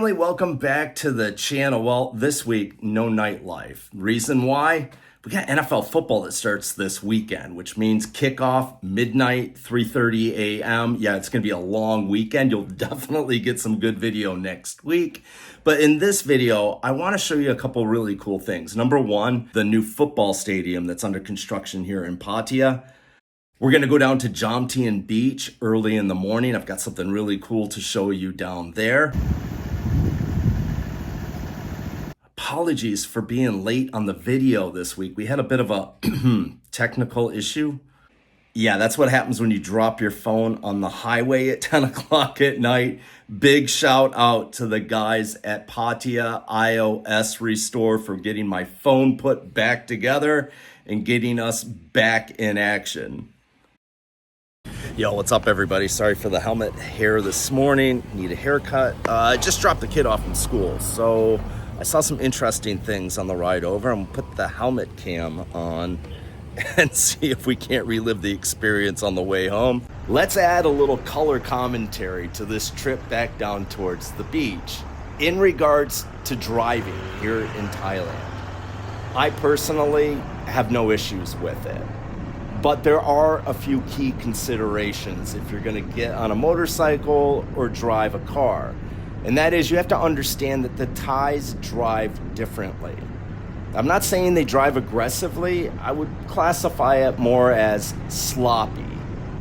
family, welcome back to the channel. Well, this week, no nightlife. Reason why? We got NFL football that starts this weekend, which means kickoff midnight, 3:30 a.m. Yeah, it's going to be a long weekend. You'll definitely get some good video next week. But in this video, I want to show you a couple really cool things. Number one, the new football stadium that's under construction here in Pattaya. We're going to go down to Jomtien Beach early in the morning. I've got something really cool to show you down there. Apologies for being late on the video this week. We had a bit of a technical issue. Yeah, that's what happens when you drop your phone on the highway at 10 o'clock at night. Big shout out to the guys at Pattaya iOS Restore for getting my phone put back together and getting us back in action. Yo, what's up everybody? Sorry for the helmet hair this morning. Need a haircut. I just dropped the kid off from school, so I saw some interesting things on the ride over. I'm gonna put the helmet cam on and see if we can't relive the experience on the way home. Let's add a little color commentary to this trip back down towards the beach. In regards to driving here in Thailand, I personally have no issues with it. But there are a few key considerations if you're gonna get on a motorcycle or drive a car. And that is, you have to understand that the Thais drive differently. I'm not saying they drive aggressively. I would classify it more as sloppy.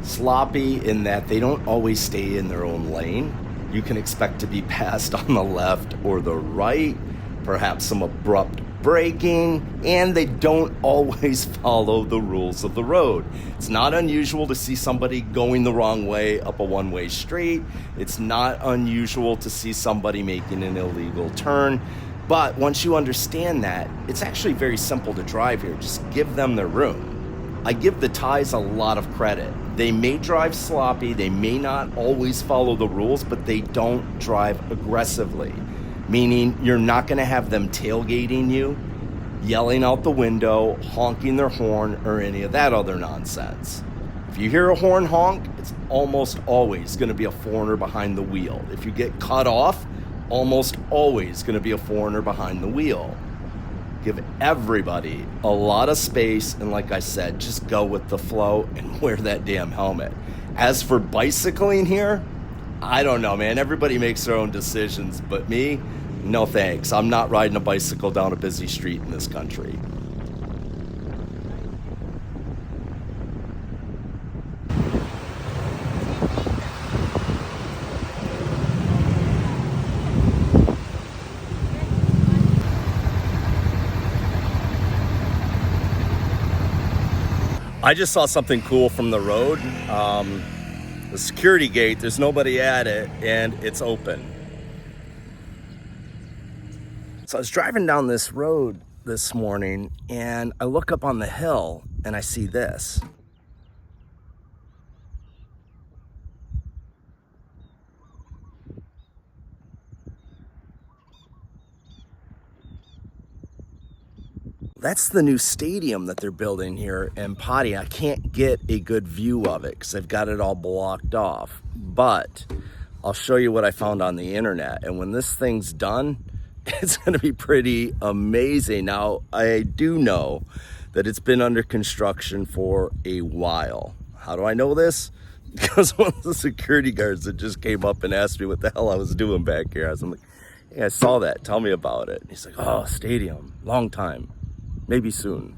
Sloppy in that they don't always stay in their own lane. You can expect to be passed on the left or the right, perhaps some abrupt braking, and they don't always follow the rules of the road. It's not unusual to see somebody going the wrong way up a one-way street. It's not unusual to see somebody making an illegal turn. But once you understand that, it's actually very simple to drive here. Just give them their room. I give the Thais a lot of credit. They may drive sloppy, they may not always follow the rules, but they don't drive aggressively. Meaning you're not gonna have them tailgating you, yelling out the window, honking their horn, or any of that other nonsense. If you hear a horn honk, it's almost always gonna be a foreigner behind the wheel. If you get cut off, almost always gonna be a foreigner behind the wheel. Give everybody a lot of space, and like I said, just go with the flow and wear that damn helmet. As for bicycling here, I don't know, man. Everybody makes their own decisions, but me, no thanks. I'm not riding a bicycle down a busy street in this country. I just saw something cool from the road. The security gate, there's nobody at it, and it's open. So I was driving down this road this morning, and I look up on the hill, and I see this. That's the new stadium that they're building here in Pattaya. I can't get a good view of it because I've got it all blocked off. But I'll show you what I found on the internet. And when this thing's done, it's going to be pretty amazing. Now, I do know that it's been under construction for a while. How do I know this? Because one of the security guards that just came up and asked me what the hell I was doing back here. I was like, hey, I saw that. Tell me about it. And he's like, oh, stadium, long time. Maybe soon.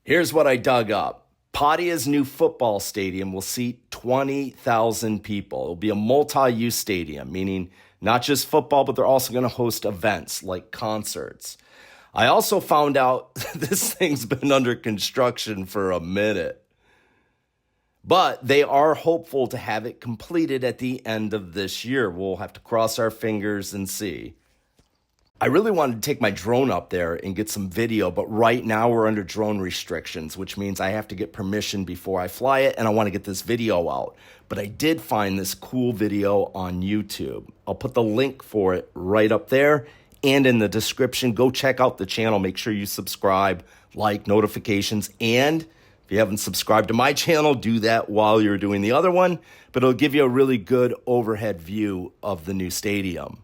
Here's what I dug up. Pattaya's new football stadium will seat 20,000 people. It'll be a multi-use stadium, meaning not just football, but they're also going to host events like concerts. I also found out this thing's been under construction for a minute. But they are hopeful to have it completed at the end of this year. We'll have to cross our fingers and see. I really wanted to take my drone up there and get some video, but right now we're under drone restrictions, which means I have to get permission before I fly it, and I want to get this video out. But I did find this cool video on YouTube. I'll put the link for it right up there and in the description. Go check out the channel. Make sure you subscribe, like, notifications, and if you haven't subscribed to my channel, do that while you're doing the other one, but it'll give you a really good overhead view of the new stadium.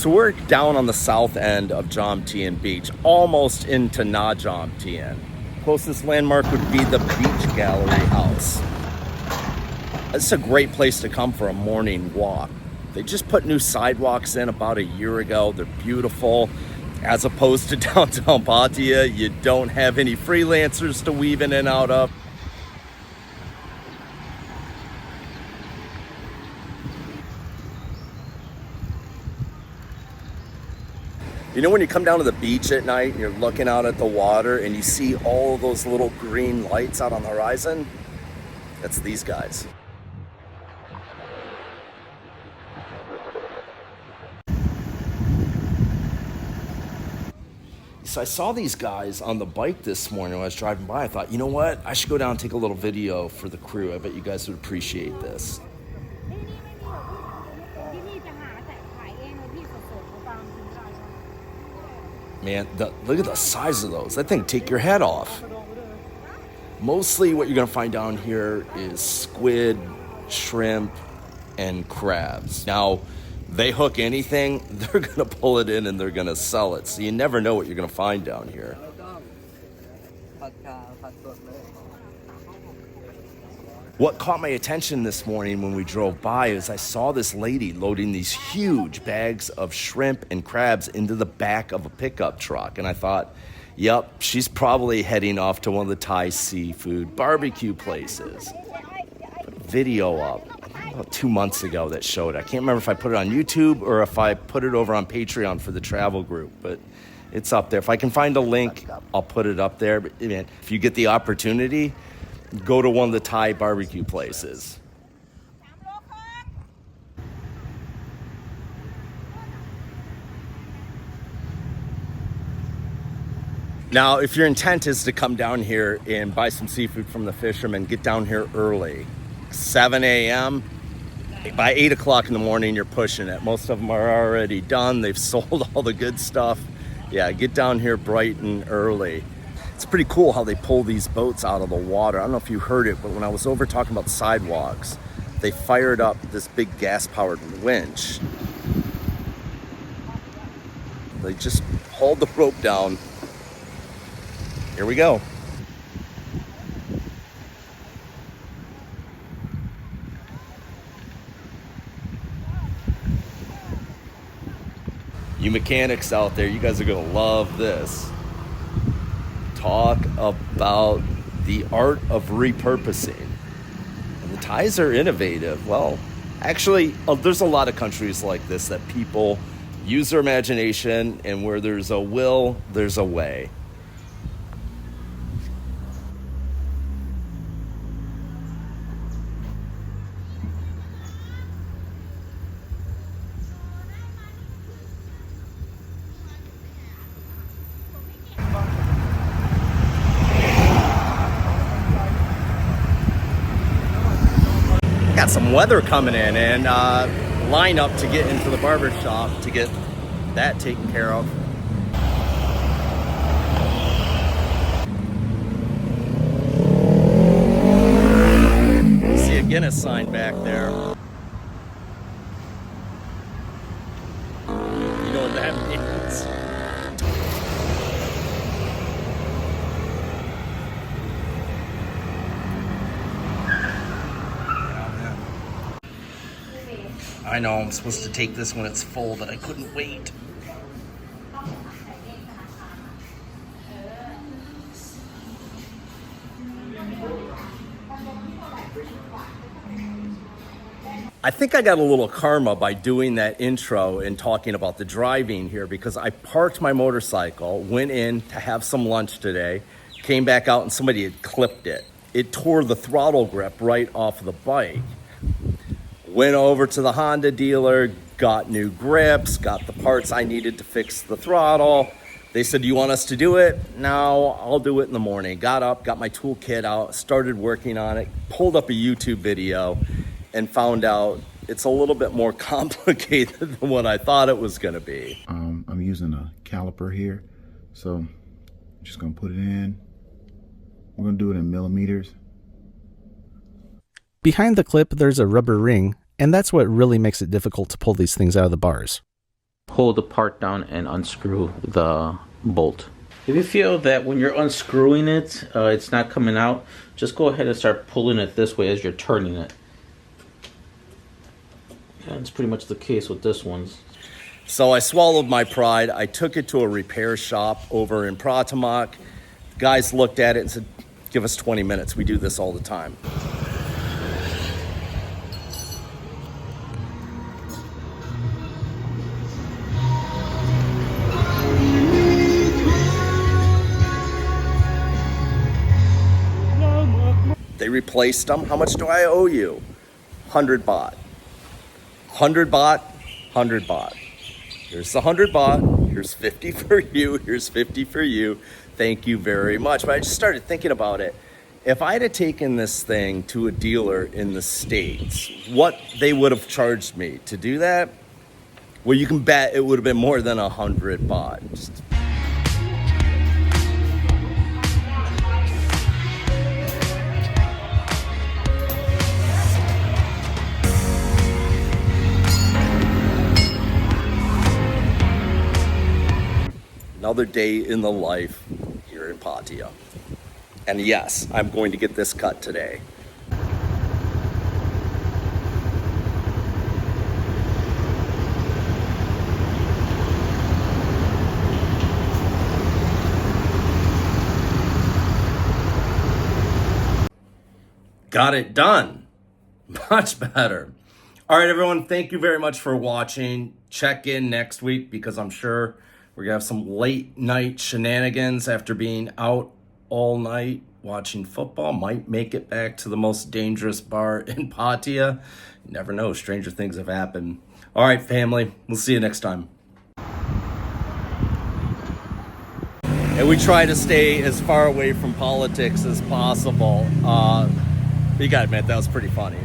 So we're down on the south end of Jomtien Beach, almost into Na Jomtien. Closest landmark would be the Beach Gallery House. It's a great place to come for a morning walk. They just put new sidewalks in about a year ago. They're beautiful. As opposed to downtown Pattaya, you don't have any freelancers to weave in and out of. You know when you come down to the beach at night and you're looking out at the water and you see all those little green lights out on the horizon? That's these guys. So I saw these guys on the bike this morning when I was driving by. I thought, you know what? I should go down and take a little video for the crew. I bet you guys would appreciate this. Man, look at the size of those. That thing take your head off. Mostly what you're gonna find down here is squid, shrimp, and crabs. Now, they hook anything, they're gonna pull it in and they're gonna sell it. So you never know what you're gonna find down here. What caught my attention this morning when we drove by is I saw this lady loading these huge bags of shrimp and crabs into the back of a pickup truck. And I thought, yep, she's probably heading off to one of the Thai seafood barbecue places. Put a video up about 2 months ago that showed it. I can't remember if I put it on YouTube or if I put it over on Patreon for the travel group, but it's up there. If I can find a link, I'll put it up there. But if you get the opportunity, go to one of the Thai barbecue places. Now, if your intent is to come down here and buy some seafood from the fishermen, get down here early. 7 a.m. By 8 o'clock in the morning, you're pushing it. Most of them are already done. They've sold all the good stuff. Yeah, get down here bright and early. It's pretty cool how they pull these boats out of the water. I don't know if you heard it, but when I was over talking about sidewalks, they fired up this big gas-powered winch. They just hauled the rope down. Here we go. You mechanics out there, you guys are gonna love this. Talk about the art of repurposing. And the Thais are innovative. Well, actually, there's a lot of countries like this that people use their imagination, and where there's a will, there's a way. Got some weather coming in and line up to get into the barber shop to get that taken care of. See a Guinness sign back there. You know what that means. I know I'm supposed to take this when it's full, but I couldn't wait. I think I got a little karma by doing that intro and talking about the driving here, because I parked my motorcycle, went in to have some lunch today, came back out and somebody had clipped it. It tore the throttle grip right off of the bike. Went over to the Honda dealer, got new grips, got the parts I needed to fix the throttle. They said, "Do you want us to do it?" "No, I'll do it in the morning." Got up, got my toolkit out, started working on it, pulled up a YouTube video, and found out it's a little bit more complicated than what I thought it was gonna be. I'm using a caliper here, so I'm just gonna put it in. We're gonna do it in millimeters. Behind the clip, there's a rubber ring, and that's what really makes it difficult to pull these things out of the bars. pull the part down and unscrew the bolt. If you feel that when you're unscrewing it, it's not coming out, just go ahead and start pulling it this way as you're turning it. And it's pretty much the case with this one. So I swallowed my pride. I took it to a repair shop over in Pratamak. Guys looked at it and said, give us 20 minutes. We do this all the time. They replaced them. How much do I owe you? 100 baht. 100 baht, 100 baht. Here's the 100 baht. Here's 50 for you. Here's 50 for you. Thank you very much. But I just started thinking about it. If I had taken this thing to a dealer in the States, what they would have charged me to do that, well, you can bet it would have been more than 100 baht. Just another day in the life here in Pattaya. And yes, I'm going to get this cut today. Got it done. Much better. All right, everyone, thank you very much for watching. Check in next week because I'm sure we're going to have some late night shenanigans after being out all night watching football. Might make it back to the most dangerous bar in Pattaya. You never know. Stranger things have happened. All right, family. We'll see you next time. And we try to stay as far away from politics as possible. You got to admit, that was pretty funny.